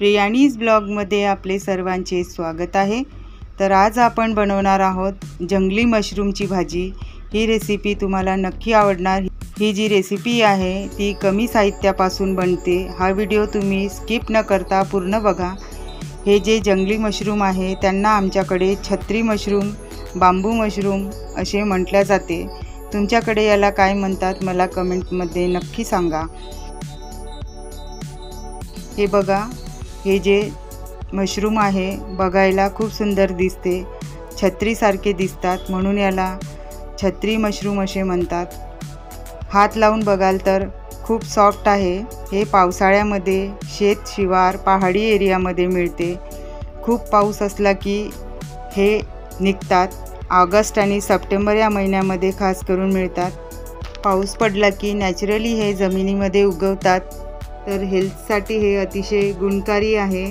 प्रियानीज ब्लॉगमध्ये आपले सर्वांचे स्वागत आहे। तर आज आपण बनवणार आहोत जंगली मशरूमची भाजी। ही रेसिपी तुम्हाला नक्की आवडणार। ही जी रेसिपी आहे ती कमी साहित्यापासून बनते। हा व्हिडिओ तुम्ही स्किप न करता पूर्ण बघा। हे जे जंगली मशरूम आहे त्यांना आमच्याकडे छत्री मशरूम, बांबू मशरूम असे म्हटले जाते। तुमच्याकडे याला काय म्हणतात मला कमेंटमध्ये नक्की सांगा। हे बघा, हे जे मशरूम आहे बघायला खूप सुंदर दिसते, छत्री सारखे दिसतात म्हणून याला छत्री मशरूम असे म्हणतात। हात लावून बघाल तर खूप सॉफ्ट आहे। हे पावसाळ्यामध्ये शेत शिवार पहाडी एरियामध्ये मिळते। खूप पाऊस असला की हे निघतात। ऑगस्ट आणि सप्टेंबर या महिन्यामध्ये खास करून मिळतात। पाऊस पडला की नॅचरली हे जमिनीमध्ये उगवतात। तर हेल्थसाठी हे अतिशय गुणकारी आहे।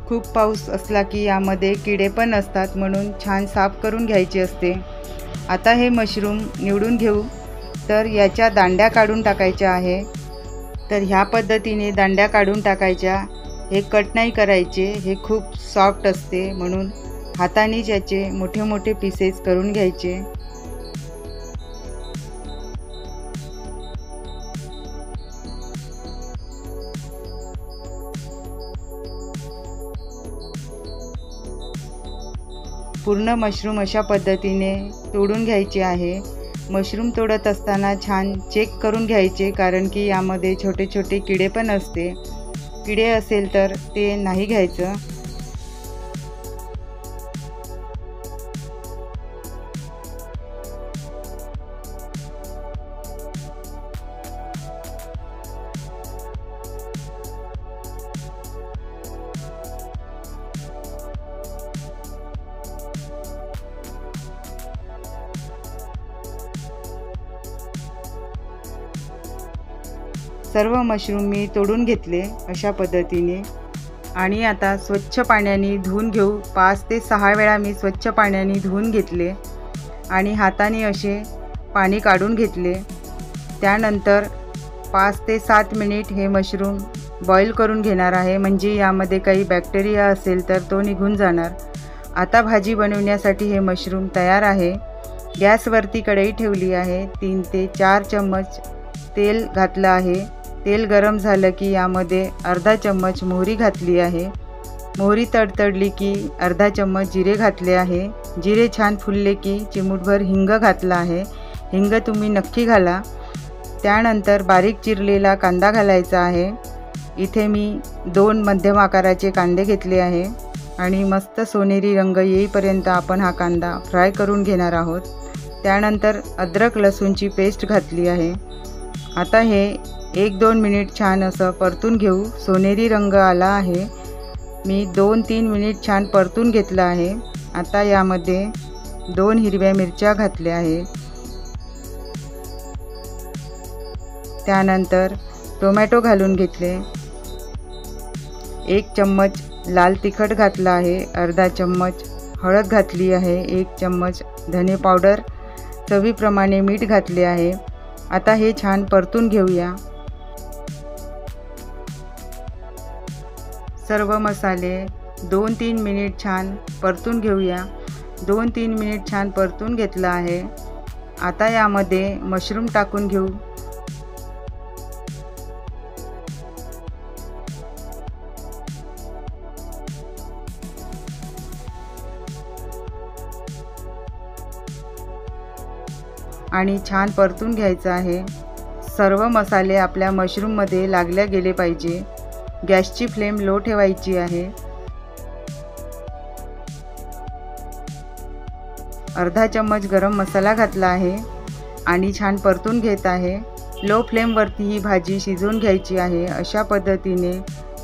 खूप पाऊस असला की यामध्ये किडे पण असतात म्हणून छान साफ करून घ्यायचे असते। आता हे मशरूम निवडून घेऊ। तर याच्या दांड्या काढून टाकायच्या आहे। तर ह्या पद्धतीने दांड्या काढून टाकायच्या। हे कट नाही करायचे, हे खूप सॉफ्ट असते म्हणून हातानेच याचे मोठे मोठे पीसेस करून घ्यायचे। पूर्ण मशरूम अशा पद्धतीने तोडून घ्यायचे आहे। मशरूम तोडत असताना छान चेक करून घ्यायचे, कारण की यामध्ये छोटे छोटे किडे पण असते। किडे असेल तर ते नाही घ्यायचं। सर्व मशरूम मी तोडून घेतले अशा पद्धतीने आणि आता स्वच्छ पाण्याने धुवून घेऊ। 5 ते 6 वेळा मी स्वच्छ पाण्याने धुवून घेतले आणि हाताने असे पाणी काढून घेतले। त्यानंतर 5 ते 7 मिनिट हे मशरूम बॉईल करून घेणार आहे, म्हणजे यामध्ये काही बॅक्टेरिया असेल तर तो निघून जाणार। आता भाजी बनवण्यासाठी हे मशरूम तयार आहे। गॅसवरती कढई ठेवली आहे। 3 ते 4 चम्मच तेल घातलं आहे। तेल गरम झालं की यामध्ये अर्धा चम्मच मोहरी घातली आहे। मोहरी तडतडली की अर्धा चम्मच जिरे घातले आहे। जिरे छान फुलले की चिमूटभर हिंग घातला आहे। हिंग तुम्ही नक्की घाला। त्यानंतर बारीक चिरलेला कांदा घालायचा आहे। इथे मी 2 मध्यम आकाराचे कांदे घेतले आहे आणि मस्त सोनेरी रंग येईपर्यंत आपण हा कांदा फ्राय करून घेणार आहोत। त्यानंतर अद्रक लसूणची पेस्ट घातली आहे। आता हे 1-2 मिनिट छान असं परतून घेऊ। सोनेरी रंग आला आहे। मी 2-3 मिनिट छान परतून घेतलं आहे। आता यामध्ये 2 हिरव्या मिरच्या घातल्या आहे। त्यानंतर टोमॅटो घालून घेतले। 1 चम्मच लाल तिखट घातला आहे। अर्धा चम्मच हळद घातली आहे। 1 चम्मच धने पावडर, चवीप्रमाणे मीठ घातले आहे। आता हे छान परतून घेऊया। सर्व मसाले 2-3 मिनिट छान परतून घेऊया। 2-3 मिनिट छान परतून घेतला आहे। आता यामध्ये मशरूम टाकून घेऊ। आणि छान परतून घ्यायचं आहे। सर्व मसाले आपल्या मशरूममध्ये लागले गेले पाहिजे। गॅसची फ्लेम लो ठेवायची आहे। अर्धा चम्मच गरम मसाला घातला आहे आणि छान परतून घेत आहे। लो फ्लेमवरती ही भाजी शिजवून घ्यायची आहे। अशा पद्धतीने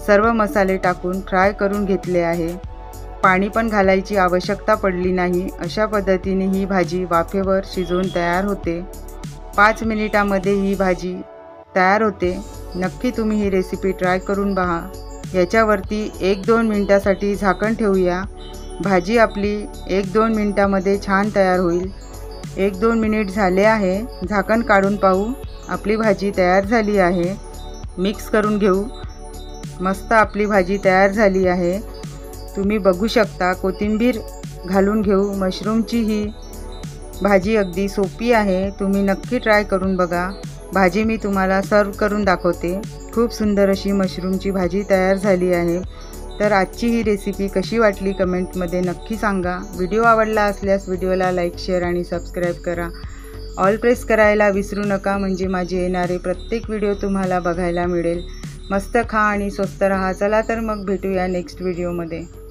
सर्व मसाले टाकून फ्राय करून घेतले आहे। पाणी पण घालायची आवश्यकता पडली नाही। अशा पद्धतीने ही भाजी वाफेवर शिजवून तयार होते। 5 मिनिटांमध्ये ही भाजी तयार होते। नक्की तुम्ही ही रेसिपी ट्राय करून पहा। याच्यावरती 1-2 मिनिटासाठी झाकण ठेवूया। भाजी आपली 1-2 मिनिटांमध्ये छान तयार होईल। 1-2 मिनिट झाले आहे। झाकण काढून पाहू। आपली भाजी तयार झाली आहे। मिक्स करून घेऊ। मस्त आपली भाजी तयार झाली आहे। तुम्ही बघू शकता, कोथिंबीर घालून घेऊ मशरूमची ही भाजी अगदी सोपी आहे। तुम्ही नक्की ट्राय करून बघा। भाजी मी तुम्हाला सर्व करून दाखवते। खूप सुंदर अशी मशरूमची भाजी तयार झाली आहे। तर आजची ही रेसिपी कशी वाटली कमेंटमध्ये नक्की सांगा। व्हिडिओ आवडला असल्यास व्हिडिओला लाईक, शेअर आणि सबस्क्राईब करा। ऑल प्रेस करायला विसरू नका, म्हणजे माझे येणारे प्रत्येक व्हिडिओ तुम्हाला बघायला मिळेल। मस्त खा आणि स्वस्त रहा। चला तर मग भेटूया नेक्स्ट व्हिडिओमध्ये।